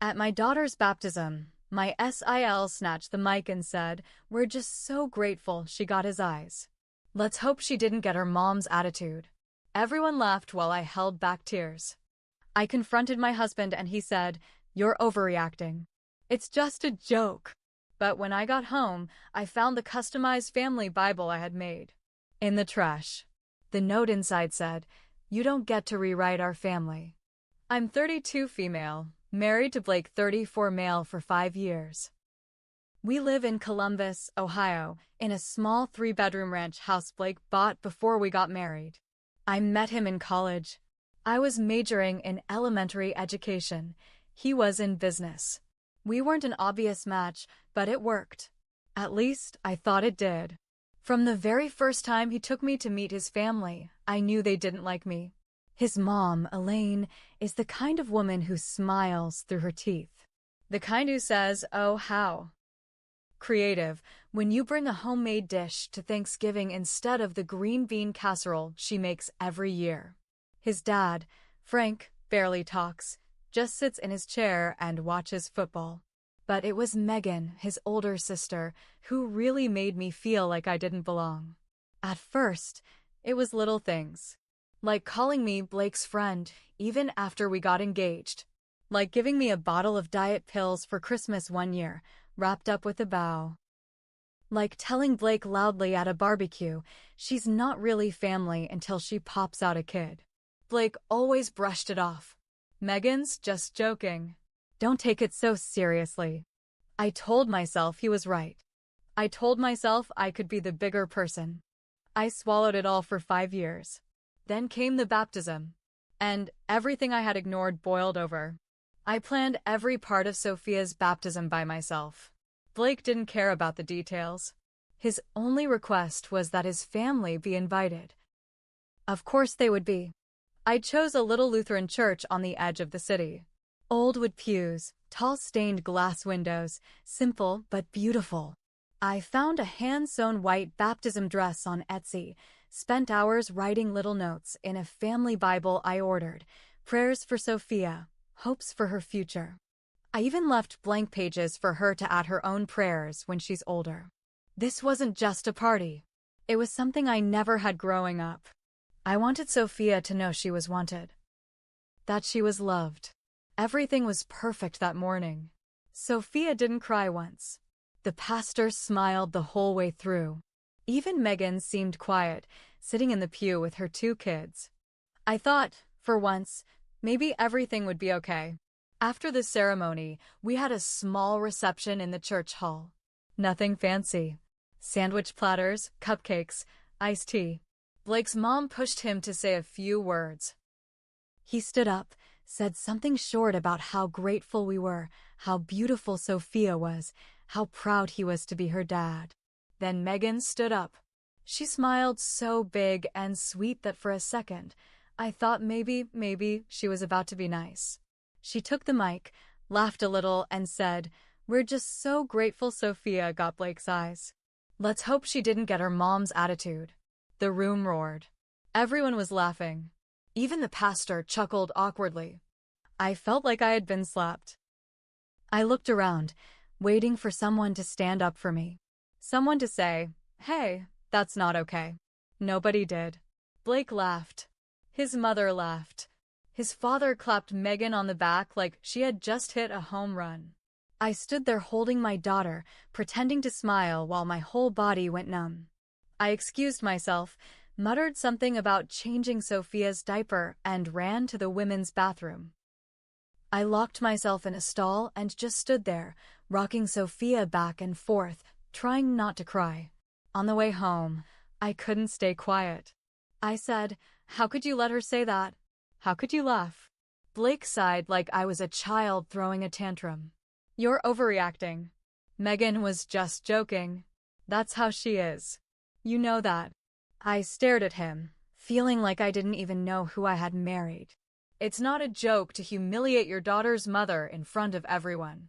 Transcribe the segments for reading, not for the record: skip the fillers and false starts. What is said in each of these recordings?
At my daughter's baptism, my SIL snatched the mic and said, "We're just so grateful she got his eyes. Let's hope she didn't get her mom's attitude." Everyone laughed while I held back tears. I confronted my husband and he said, "You're overreacting. It's just a joke." But when I got home, I found the customized family Bible I had made in the trash. The note inside said, "You don't get to rewrite our family." I'm 32 female, married to Blake 34 male for 5 years. We live in Columbus, Ohio, in a small 3-bedroom ranch house Blake bought before we got married. I met him in college. I was majoring in elementary education. He was in business. We weren't an obvious match, but it worked. At least, I thought it did. From the very first time he took me to meet his family, I knew they didn't like me. His mom, Elaine, is the kind of woman who smiles through her teeth. The kind who says, "Oh, how creative," when you bring a homemade dish to Thanksgiving instead of the green bean casserole she makes every year. His dad, Frank, barely talks, just sits in his chair and watches football. But it was Megan, his older sister, who really made me feel like I didn't belong. At first, it was little things. Like calling me Blake's friend, even after we got engaged. Like giving me a bottle of diet pills for Christmas one year, wrapped up with a bow. Like telling Blake loudly at a barbecue, she's not really family until she pops out a kid. Blake always brushed it off. "Megan's just joking. Don't take it so seriously." I told myself he was right. I told myself I could be the bigger person. I swallowed it all for 5 years. Then came the baptism. And everything I had ignored boiled over. I planned every part of Sophia's baptism by myself. Blake didn't care about the details. His only request was that his family be invited. Of course they would be. I chose a little Lutheran church on the edge of the city. Old wood pews, tall stained glass windows, simple but beautiful. I found a hand-sewn white baptism dress on Etsy, spent hours writing little notes in a family Bible I ordered, prayers for Sophia, hopes for her future. I even left blank pages for her to add her own prayers when she's older. This wasn't just a party. It was something I never had growing up. I wanted Sophia to know she was wanted. That she was loved. Everything was perfect that morning. Sophia didn't cry once. The pastor smiled the whole way through. Even Megan seemed quiet, sitting in the pew with her 2 kids. I thought, for once, maybe everything would be okay. After the ceremony, we had a small reception in the church hall. Nothing fancy. Sandwich platters, cupcakes, iced tea. Blake's mom pushed him to say a few words. He stood up, said something short about how grateful we were, how beautiful Sophia was, how proud he was to be her dad. Then Megan stood up. She smiled so big and sweet that for a second, I thought maybe she was about to be nice. She took the mic, laughed a little, and said, "We're just so grateful Sophia got Blake's eyes. Let's hope she didn't get her mom's attitude." The room roared. Everyone was laughing. Even the pastor chuckled awkwardly. I felt like I had been slapped. I looked around, waiting for someone to stand up for me. Someone to say, "Hey, that's not okay." Nobody did. Blake laughed. His mother laughed. His father clapped Megan on the back like she had just hit a home run. I stood there holding my daughter, pretending to smile while my whole body went numb. I excused myself, muttered something about changing Sophia's diaper, and ran to the women's bathroom. I locked myself in a stall and just stood there, rocking Sophia back and forth, trying not to cry. On the way home, I couldn't stay quiet. I said, "How could you let her say that? How could you laugh?" Blake sighed like I was a child throwing a tantrum. "You're overreacting. Megan was just joking. That's how she is. You know that." I stared at him, feeling like I didn't even know who I had married. It's not a joke to humiliate your daughter's mother in front of everyone.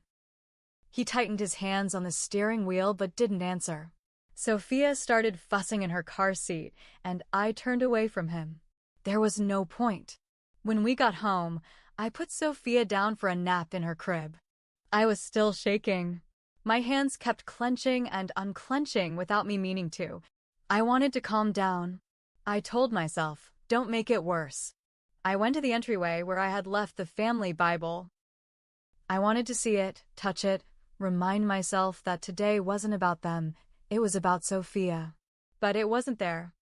He tightened his hands on the steering wheel but didn't answer. Sophia started fussing in her car seat, and I turned away from him. There was no point. When we got home, I put Sophia down for a nap in her crib. I was still shaking. My hands kept clenching and unclenching without me meaning to. I wanted to calm down. I told myself, don't make it worse. I went to the entryway where I had left the family Bible. I wanted to see it, touch it, remind myself that today wasn't about them, it was about Sophia. But it wasn't there.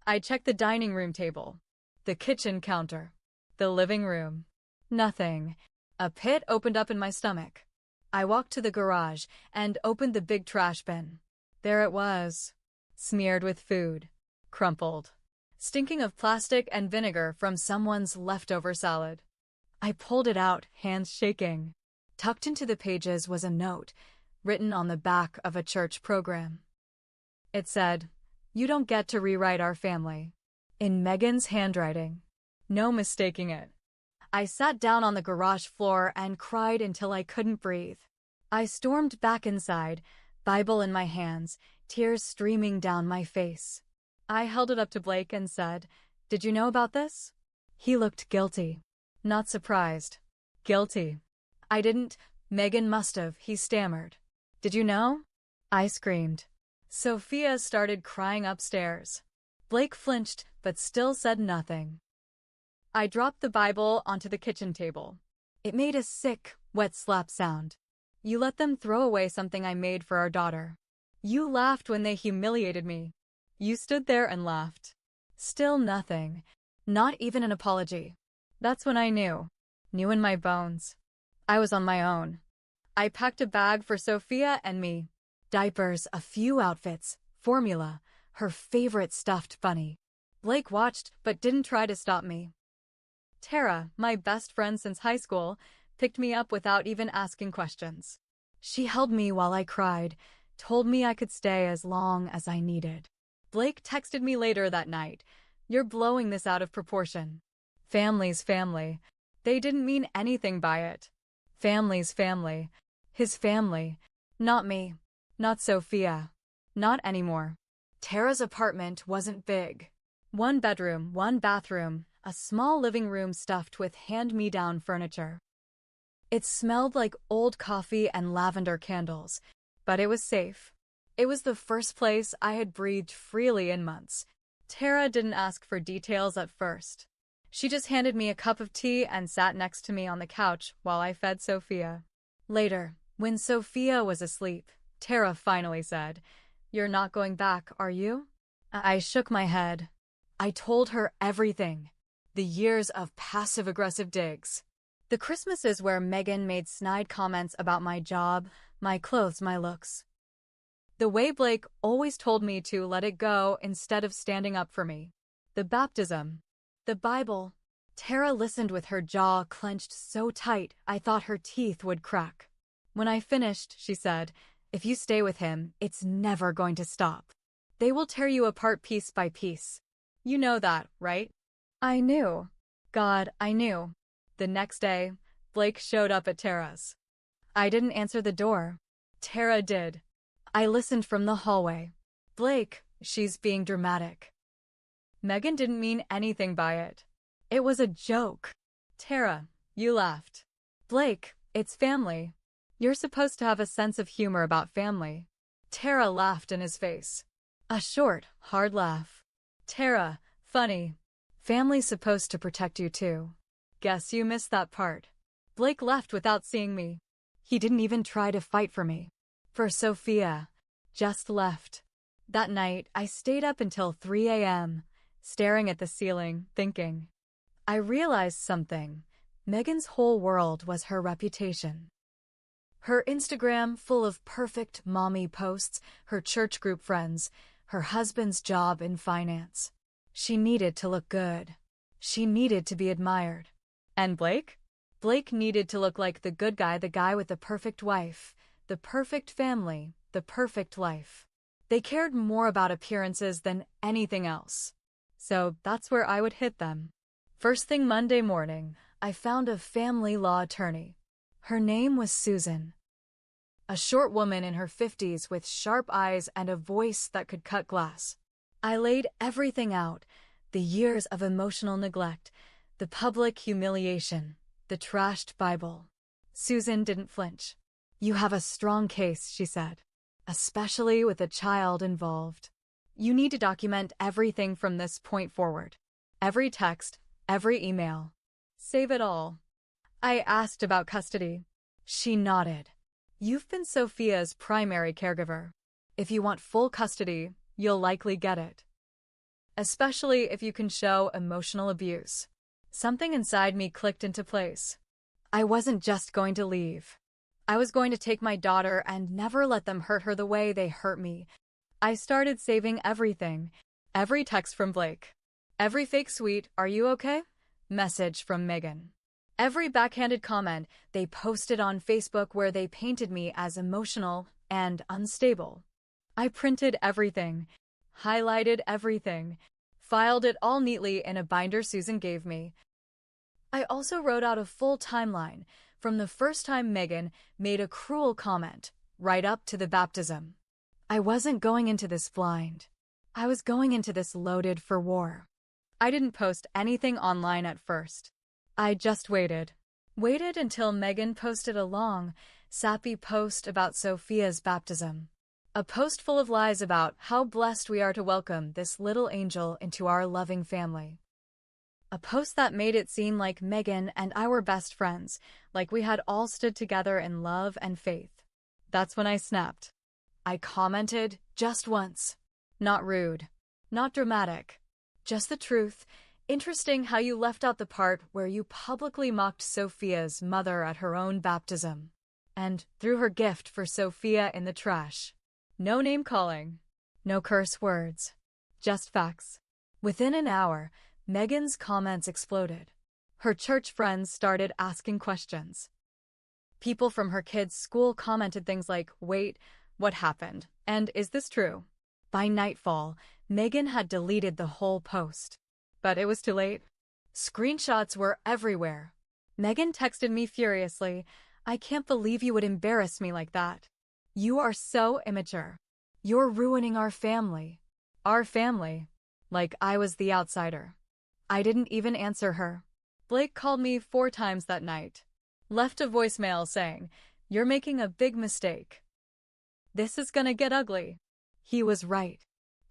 I checked the dining room table, the kitchen counter, the living room. Nothing. A pit opened up in my stomach. I walked to the garage and opened the big trash bin. There it was, smeared with food, crumpled, stinking of plastic and vinegar from someone's leftover salad. I pulled it out, hands shaking. Tucked into the pages was a note, written on the back of a church program. It said, "You don't get to rewrite our family." In Megan's handwriting. No mistaking it. I sat down on the garage floor and cried until I couldn't breathe. I stormed back inside, Bible in my hands, tears streaming down my face. I held it up to Blake and said, "Did you know about this?" He looked guilty. Not surprised. Guilty. I didn't. Megan must have, he stammered. "Did you know?" I screamed. Sophia started crying upstairs. Blake flinched, but still said nothing. I dropped the Bible onto the kitchen table. It made a sick, wet slap sound. You let them throw away something I made for our daughter. You laughed when they humiliated me. You stood there and laughed. Still nothing. Not even an apology. That's when I knew. Knew in my bones. I was on my own. I packed a bag for Sophia and me. Diapers, a few outfits, formula, her favorite stuffed bunny. Blake watched but didn't try to stop me. Tara, my best friend since high school, picked me up without even asking questions. She held me while I cried, told me I could stay as long as I needed. Blake texted me later that night, "You're blowing this out of proportion." Family's family. They didn't mean anything by it. Family's family. His family. Not me. Not Sophia. Not anymore. Tara's apartment wasn't big. 1 bedroom, 1 bathroom, a small living room stuffed with hand-me-down furniture. It smelled like old coffee and lavender candles, but it was safe. It was the first place I had breathed freely in months. Tara didn't ask for details at first. She just handed me a cup of tea and sat next to me on the couch while I fed Sophia. Later, when Sophia was asleep, Tara finally said, "You're not going back, are you?" I shook my head. I told her everything. The years of passive-aggressive digs. The Christmases where Megan made snide comments about my job, my clothes, my looks. The way Blake always told me to let it go instead of standing up for me. The baptism. The Bible. Tara listened with her jaw clenched so tight I thought her teeth would crack. When I finished, she said, "If you stay with him, it's never going to stop. They will tear you apart piece by piece. You know that, right?" I knew. God, I knew. The next day, Blake showed up at Tara's. I didn't answer the door. Tara did. I listened from the hallway. "Blake, she's being dramatic." Megan didn't mean anything by it. It was a joke. "Tara, you laughed." "Blake, it's family. You're supposed to have a sense of humor about family." Tara laughed in his face. A short, hard laugh. "Tara, funny. Family's supposed to protect you too. Guess you missed that part." Blake left without seeing me. He didn't even try to fight for me. For Sophia. Just left. That night, I stayed up until 3 a.m., staring at the ceiling, thinking. I realized something. Megan's whole world was her reputation. Her Instagram full of perfect mommy posts, her church group friends, her husband's job in finance. She needed to look good. She needed to be admired. And Blake? Blake needed to look like the good guy, the guy with the perfect wife, the perfect family, the perfect life. They cared more about appearances than anything else. So that's where I would hit them. First thing Monday morning, I found a family law attorney. Her name was Susan. A short woman in her 50s with sharp eyes and a voice that could cut glass. I laid everything out, the years of emotional neglect, the public humiliation, the trashed Bible. Susan didn't flinch. You have a strong case, she said, especially with a child involved. You need to document everything from this point forward. Every text, every email. Save it all. I asked about custody. She nodded. You've been Sophia's primary caregiver. If you want full custody, you'll likely get it. Especially if you can show emotional abuse. Something inside me clicked into place. I wasn't just going to leave. I was going to take my daughter and never let them hurt her the way they hurt me. I started saving everything. Every text from Blake. Every fake sweet, "Are you okay?" message from Megan. Every backhanded comment they posted on Facebook where they painted me as emotional and unstable. I printed everything, highlighted everything, filed it all neatly in a binder Susan gave me. I also wrote out a full timeline from the first time Megan made a cruel comment, right up to the baptism. I wasn't going into this blind. I was going into this loaded for war. I didn't post anything online at first. I just waited. Waited until Megan posted a long, sappy post about Sophia's baptism. A post full of lies about how blessed we are to welcome this little angel into our loving family. A post that made it seem like Megan and I were best friends, like we had all stood together in love and faith. That's when I snapped. I commented just once. Not rude. Not dramatic. Just the truth. Interesting how you left out the part where you publicly mocked Sophia's mother at her own baptism and threw her gift for Sophia in the trash. No name-calling. No curse words. Just facts. Within an hour, Megan's comments exploded. Her church friends started asking questions. People from her kids' school commented things like, "Wait, what happened? And is this true?" By nightfall, Megan had deleted the whole post. But it was too late. Screenshots were everywhere. Megan texted me furiously, "I can't believe you would embarrass me like that. You are so immature. You're ruining our family." Our family. Like I was the outsider. I didn't even answer her. Blake called me 4 times that night. Left a voicemail saying, "You're making a big mistake. This is gonna get ugly." He was right.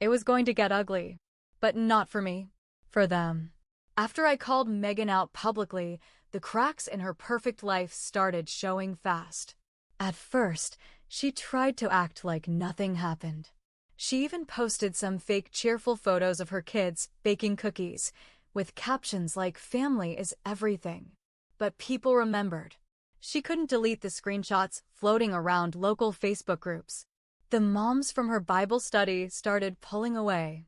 It was going to get ugly. But not for me. For them. After I called Megan out publicly, the cracks in her perfect life started showing fast. At first, she tried to act like nothing happened. She even posted some fake cheerful photos of her kids baking cookies, with captions like "Family is everything." But people remembered. She couldn't delete the screenshots floating around local Facebook groups. The moms from her Bible study started pulling away.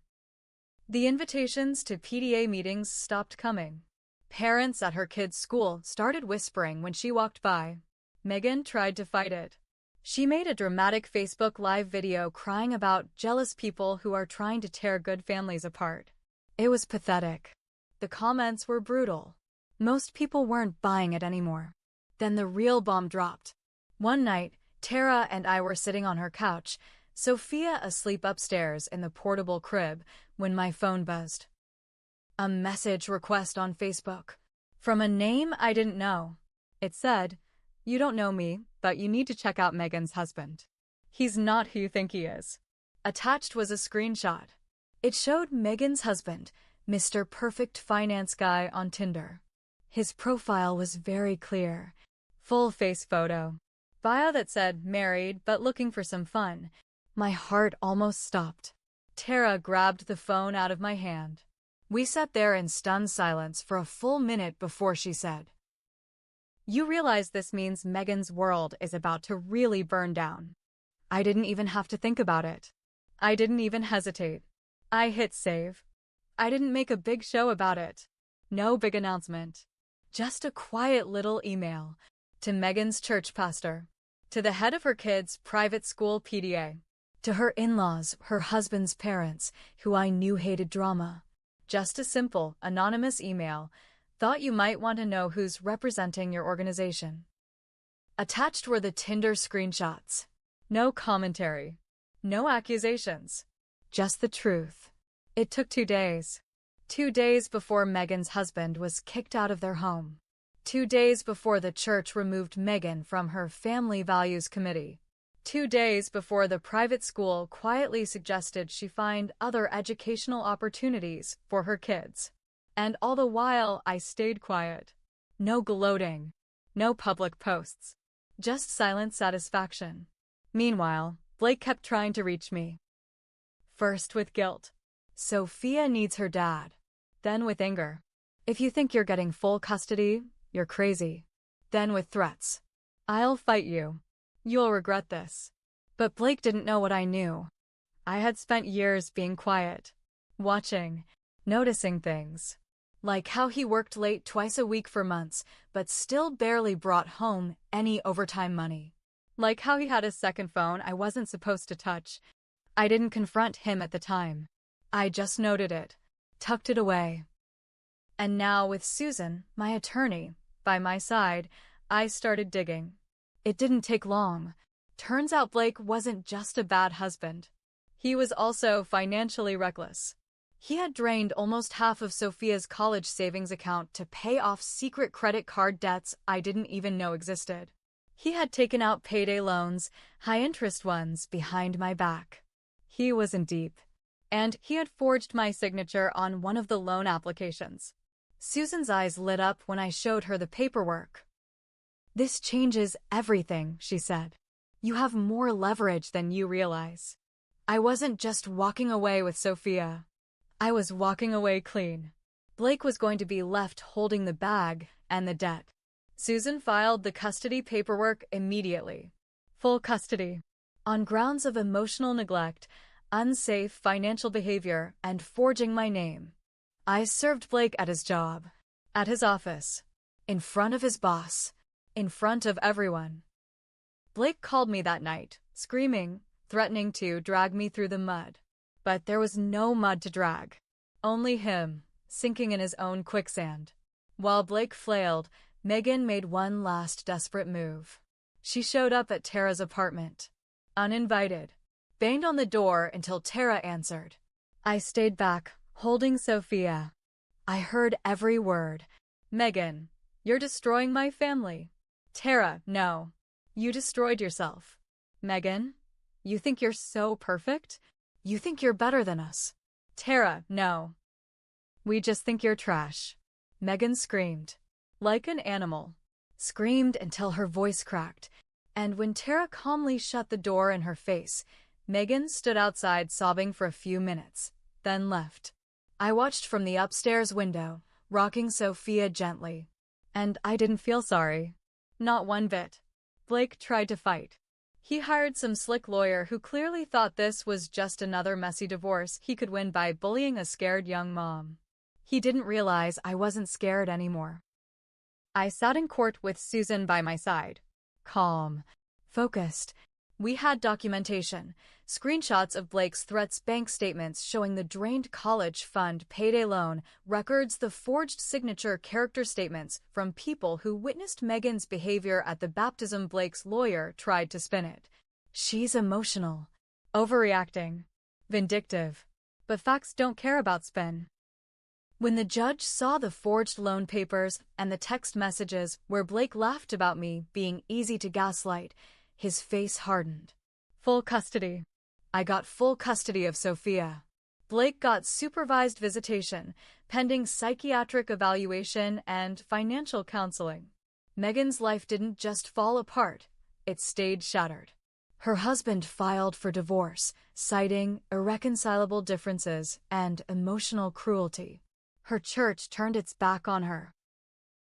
The invitations to PTA meetings stopped coming. Parents at her kids' school started whispering when she walked by. Megan tried to fight it. She made a dramatic Facebook Live video crying about jealous people who are trying to tear good families apart. It was pathetic. The comments were brutal. Most people weren't buying it anymore. Then the real bomb dropped. One night, Tara and I were sitting on her couch, Sophia asleep upstairs in the portable crib, when my phone buzzed. A message request on Facebook. From a name I didn't know. It said, "You don't know me, but you need to check out Megan's husband. He's not who you think he is." Attached was a screenshot. It showed Megan's husband, Mr. Perfect Finance Guy on Tinder. His profile was very clear. Full face photo. Bio that said, "Married, but looking for some fun." My heart almost stopped. Tara grabbed the phone out of my hand. We sat there in stunned silence for a full minute before she said, "You realize this means Megan's world is about to really burn down." I didn't even have to think about it. I didn't even hesitate. I hit save. I didn't make a big show about it. No big announcement. Just a quiet little email. To Megan's church pastor. To the head of her kids' private school PTA. To her in-laws, her husband's parents, who I knew hated drama. Just a simple, anonymous email. Thought you might want to know who's representing your organization. Attached were the Tinder screenshots. No commentary. No accusations. Just the truth. It took 2 days. 2 days before Megan's husband was kicked out of their home. 2 days before the church removed Megan from her Family Values Committee. 2 days before the private school quietly suggested she find other educational opportunities for her kids. And all the while, I stayed quiet. No gloating. No public posts. Just silent satisfaction. Meanwhile, Blake kept trying to reach me. First with guilt. Sophia needs her dad. Then with anger. If you think you're getting full custody, you're crazy. Then with threats. I'll fight you. You'll regret this. But Blake didn't know what I knew. I had spent years being quiet. Watching. Noticing things. Like how he worked late twice a week for months, but still barely brought home any overtime money. Like how he had a second phone I wasn't supposed to touch. I didn't confront him at the time. I just noted it. Tucked it away. And now with Susan, my attorney, by my side, I started digging. It didn't take long. Turns out Blake wasn't just a bad husband. He was also financially reckless. He had drained almost half of Sophia's college savings account to pay off secret credit card debts I didn't even know existed. He had taken out payday loans, high-interest ones, behind my back. He wasn't deep. And he had forged my signature on one of the loan applications. Susan's eyes lit up when I showed her the paperwork. "This changes everything," she said. "You have more leverage than you realize." I wasn't just walking away with Sophia. I was walking away clean. Blake was going to be left holding the bag and the debt. Susan filed the custody paperwork immediately. Full custody. On grounds of emotional neglect, unsafe financial behavior, and forging my name. I served Blake at his job, at his office, in front of his boss, in front of everyone. Blake called me that night, screaming, threatening to drag me through the mud. But there was no mud to drag. Only him, sinking in his own quicksand. While Blake flailed, Megan made one last desperate move. She showed up at Tara's apartment. Uninvited. Banged on the door until Tara answered. I stayed back, holding Sophia. I heard every word. "Megan, you're destroying my family." "Tara, no. You destroyed yourself." "Megan, you think you're so perfect? You think you're better than us." "Tara, no. We just think you're trash." Megan screamed. Like an animal. Screamed until her voice cracked. And when Tara calmly shut the door in her face, Megan stood outside sobbing for a few minutes, then left. I watched from the upstairs window, rocking Sophia gently. And I didn't feel sorry. Not one bit. Blake tried to fight. He hired some slick lawyer who clearly thought this was just another messy divorce he could win by bullying a scared young mom. He didn't realize I wasn't scared anymore. I sat in court with Susan by my side. Calm. Focused. We had documentation, screenshots of Blake's threats, bank statements showing the drained college fund payday loan, records, the forged signature character statements from people who witnessed Megan's behavior at the baptism. Blake's lawyer tried to spin it. She's emotional. Overreacting. Vindictive. But facts don't care about spin. When the judge saw the forged loan papers and the text messages where Blake laughed about me being easy to gaslight, his face hardened. Full custody. I got full custody of Sophia. Blake got supervised visitation, pending psychiatric evaluation and financial counseling. Megan's life didn't just fall apart, it stayed shattered. Her husband filed for divorce, citing irreconcilable differences and emotional cruelty. Her church turned its back on her.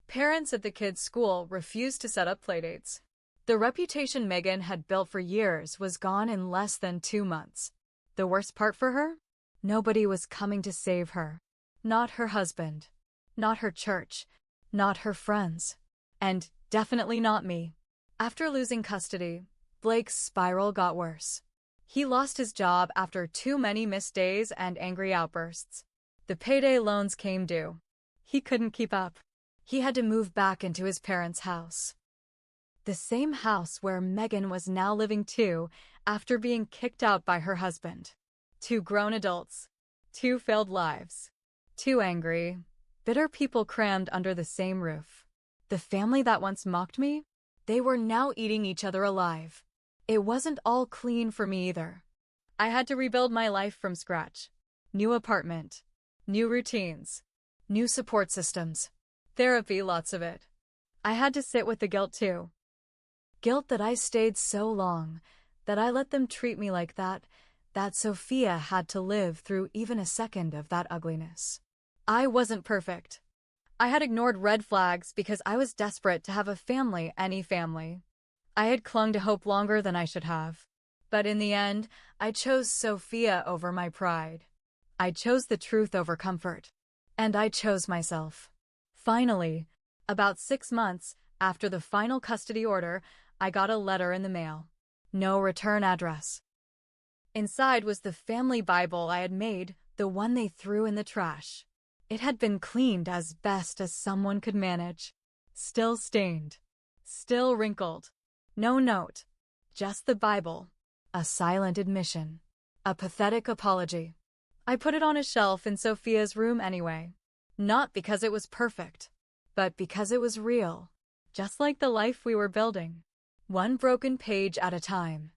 Parents at the kids' school refused to set up playdates. The reputation Megan had built for years was gone in less than 2 months. The worst part for her? Nobody was coming to save her. Not her husband. Not her church. Not her friends. And definitely not me. After losing custody, Blake's spiral got worse. He lost his job after too many missed days and angry outbursts. The payday loans came due. He couldn't keep up. He had to move back into his parents' house. The same house where Megan was now living too, after being kicked out by her husband. 2 grown adults. 2 failed lives. 2 angry, bitter people crammed under the same roof. The family that once mocked me, they were now eating each other alive. It wasn't all clean for me either. I had to rebuild my life from scratch. New apartment, new routines, new support systems. Therapy, lots of it. I had to sit with the guilt too. Guilt that I stayed so long, that I let them treat me like that Sophia had to live through even a second of that ugliness. I wasn't perfect. I had ignored red flags because I was desperate to have a family, any family. I had clung to hope longer than I should have. But in the end, I chose Sophia over my pride. I chose the truth over comfort. And I chose myself. Finally, about 6 months after the final custody order, I got a letter in the mail. No return address. Inside was the family Bible I had made, the one they threw in the trash. It had been cleaned as best as someone could manage. Still stained. Still wrinkled. No note. Just the Bible. A silent admission. A pathetic apology. I put it on a shelf in Sophia's room anyway. Not because it was perfect, but because it was real. Just like the life we were building. One broken page at a time.